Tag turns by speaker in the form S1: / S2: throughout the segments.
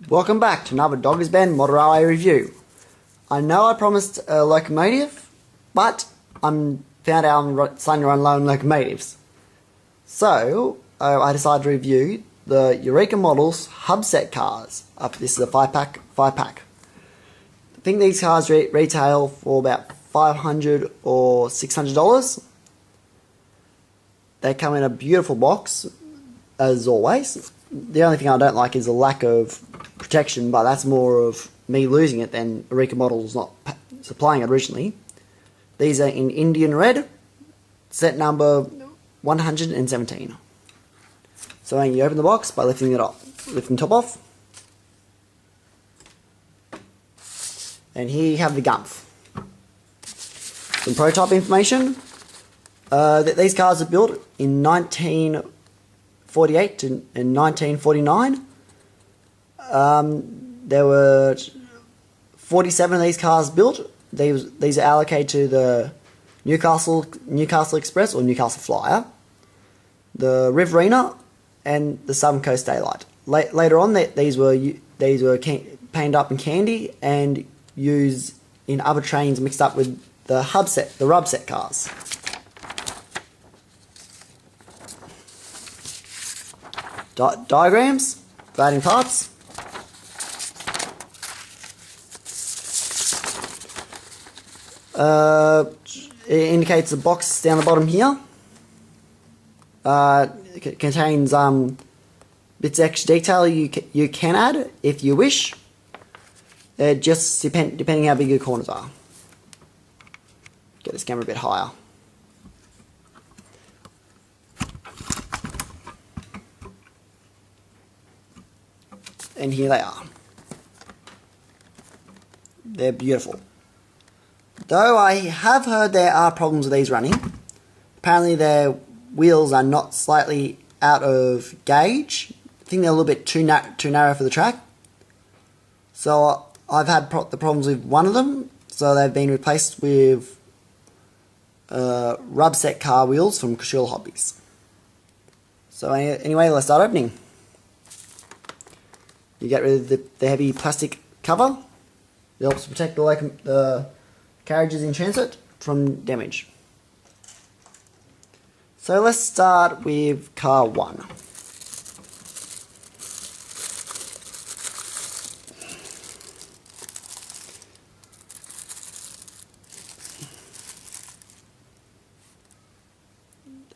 S1: Welcome back to another Doggers Bend Model Railway review. I know I promised a locomotive, but I'm found out I'm starting to run low on locomotives. So, I decided to review the Eurkea Models hub set cars. This is a 5-pack. I think these cars retail for about $500 or $600. They come in a beautiful box, as always. The only thing I don't like is the lack of protection, but that's more of me losing it than Eurkea Models not supplying it originally. These are in Indian red, set number 117. So you open the box by lifting the top off, and here you have the gumph. Some prototype information. These cars are built in 1948 to 1949. There were 47 of these cars built. These are allocated to the Newcastle Express or Newcastle Flyer, the Riverina, and the Southern Coast Daylight. Later on, these were painted up in candy and used in other trains mixed up with the rub set cars. Diagrams for adding parts. It indicates the box down the bottom here. It contains bits of extra detail you can add if you wish. Just depending how big your corners are. Get this camera a bit higher. And here they are. They're beautiful. Though I have heard there are problems with these running. Apparently their wheels are not slightly out of gauge. I think they're a little bit too narrow for the track. So I've had the problems with one of them. So they've been replaced with rub set car wheels from Kushil Hobbies. So anyway, let's start opening. You get rid of the heavy plastic cover. It helps protect the carriages in transit from damage. So let's start with car 1.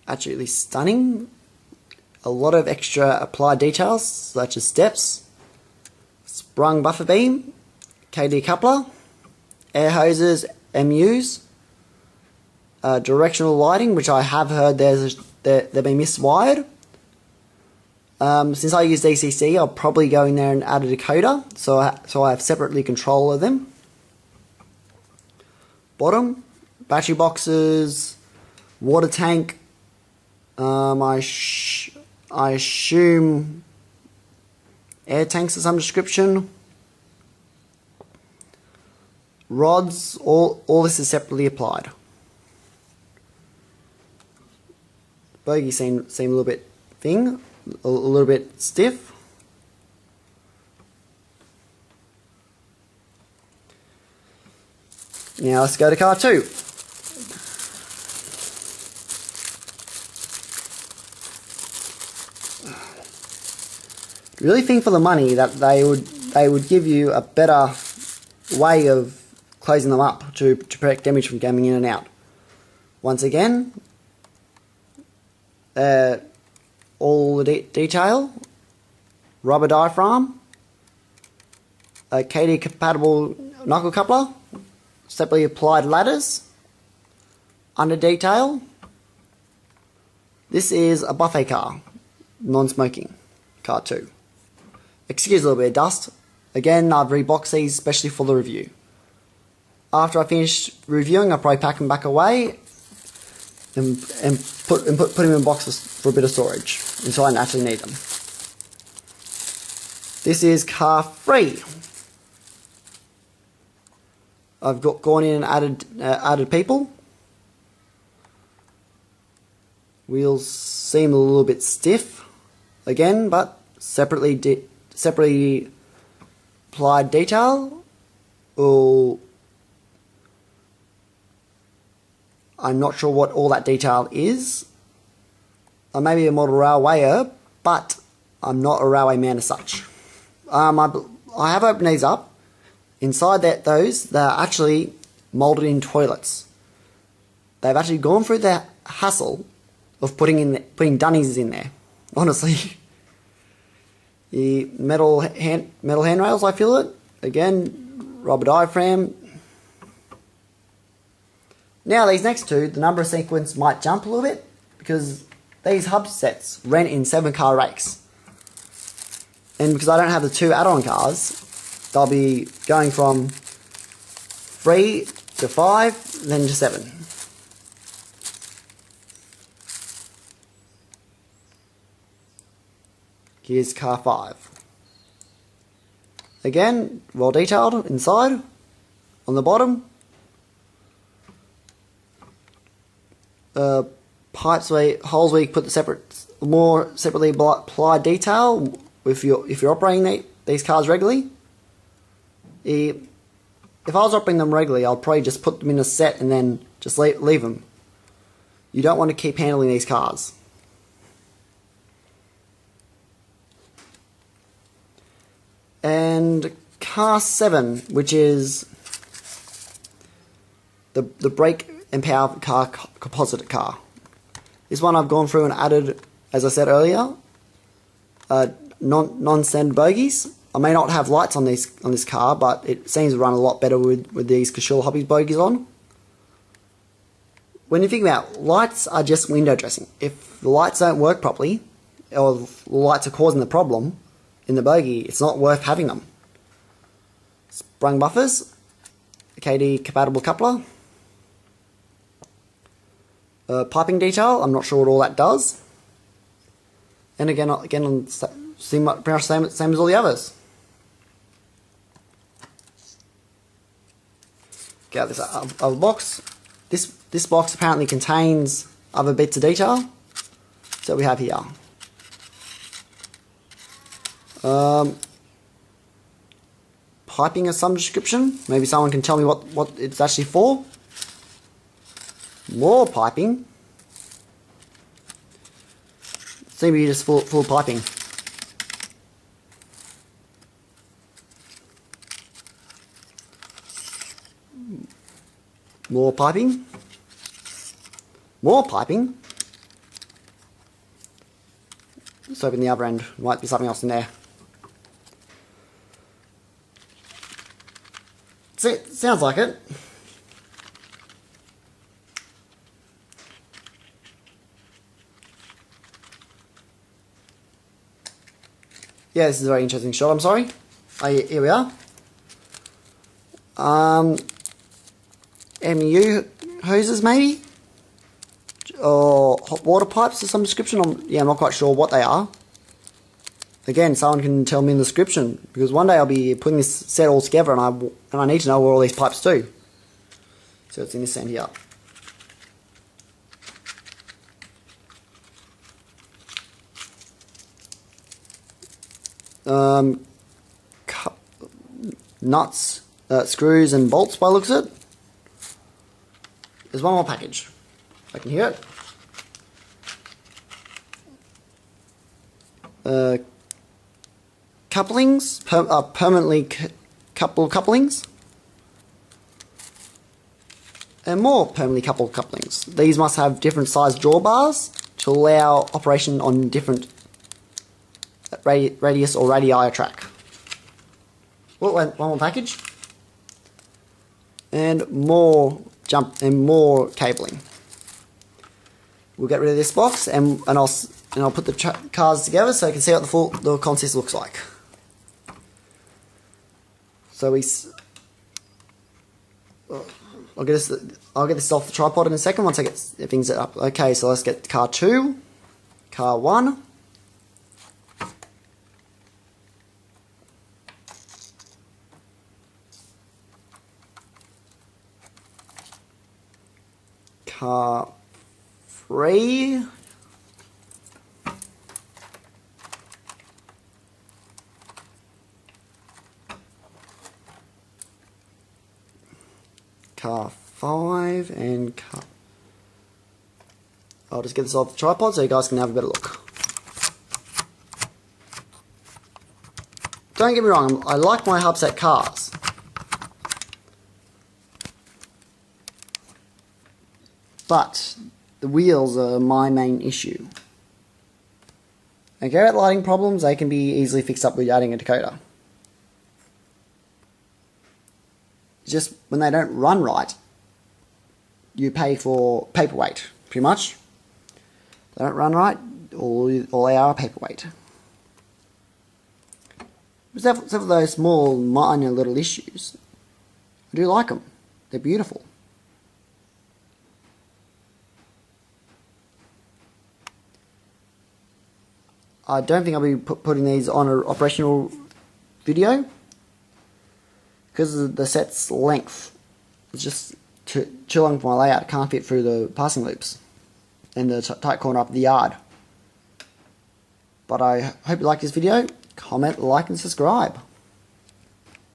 S1: Absolutely stunning. A lot of extra applied details such as steps, sprung buffer beam, KD coupler, air hoses, MUs, directional lighting, which I have heard they've been miswired. Since I use DCC, I'll probably go in there and add a decoder, so I have separately control of them. Bottom, battery boxes, water tank. I assume air tanks of some description. Rods, all this is separately applied. Bogie seem a little bit a little bit stiff. Now let's go to car 2. Really think for the money that they would give you a better way of closing them up to protect damage from coming in and out. Once again, all the detail, rubber diaphragm, a KD compatible knuckle coupler, separately applied ladders, under detail. This is a buffet car, non-smoking, car 2. Excuse a little bit of dust. Again, I've reboxed these especially for the review. After I finish reviewing, I'll probably pack them back away and put them in boxes for a bit of storage until I actually need them. This is car 3. I've gone in and added people. Wheels seem a little bit stiff again, but separately applied detail. Well, I'm not sure what all that detail is. I may be a model railwayer, but I'm not a railway man as such. I have opened these up. Inside those, they're actually moulded in toilets. They've actually gone through the hassle of putting dunnies in there. Honestly, the metal handrails, I feel it. Again, rubber diaphragm. Now these next two, the number sequence might jump a little bit because these hub sets rent in 7-car rakes. And because I don't have the 2 add-on cars, they'll be going from 3 to 5, then to 7. Here's car 5. Again, well detailed inside, on the bottom. Holes where you put the more separately applied detail if you're operating these cars regularly. If I was operating them regularly, I'll probably just put them in a set and then just leave them. You don't want to keep handling these cars. And car 7, which is the brake and power car composite car. This one I've gone through and added, as I said earlier, non-standard bogies. I may not have lights on this car, but it seems to run a lot better with these Cashel Hobbies bogies on. When you think about lights are just window dressing. If the lights don't work properly, or the lights are causing the problem in the bogie, it's not worth having them. Sprung buffers, KD compatible coupler, piping detail. I'm not sure what all that does. And again, pretty much the same as all the others. Get out this other box. This box apparently contains other bits of detail. So we have here. Piping of some description. Maybe someone can tell me what it's actually for. More piping. Seems to be just full piping. More piping. More piping. Let's open the other end. Might be something else in there. Sounds like it. Yeah, this is a very interesting shot, I'm sorry. Here we are. MU hoses maybe? Or hot water pipes of some description? I'm not quite sure what they are. Again, someone can tell me in the description, because one day I'll be putting this set all together and I need to know what all these pipes do. So it's in this end here. Nuts, screws and bolts by the looks of it. There's one more package. I can hear it. Couplings, permanently coupled couplings. And more permanently coupled couplings. These must have different sized drawbars to allow operation on different radius or radii of track. One more package. And more more cabling. We'll get rid of this box and I'll put the cars together so you can see what the consist looks like. So I'll get this off the tripod in a second once I get things set up. Okay, so let's get car 2, car 1. Car 3. car 5 and car... I'll just get this off the tripod so you guys can have a better look. Don't get me wrong, I like my hubset cars. But the wheels are my main issue. Okay, about lighting problems, they can be easily fixed up with adding a decoder. It's just when they don't run right, you pay for paperweight, pretty much. They don't run right, all they are paperweight. Except for those small, minor little issues, I do like them. They're beautiful. I don't think I'll be putting these on an operational video because of the set's length. It's just too long for my layout. It can't fit through the passing loops and the tight corner up the yard. But I hope you like this video. Comment, like and subscribe.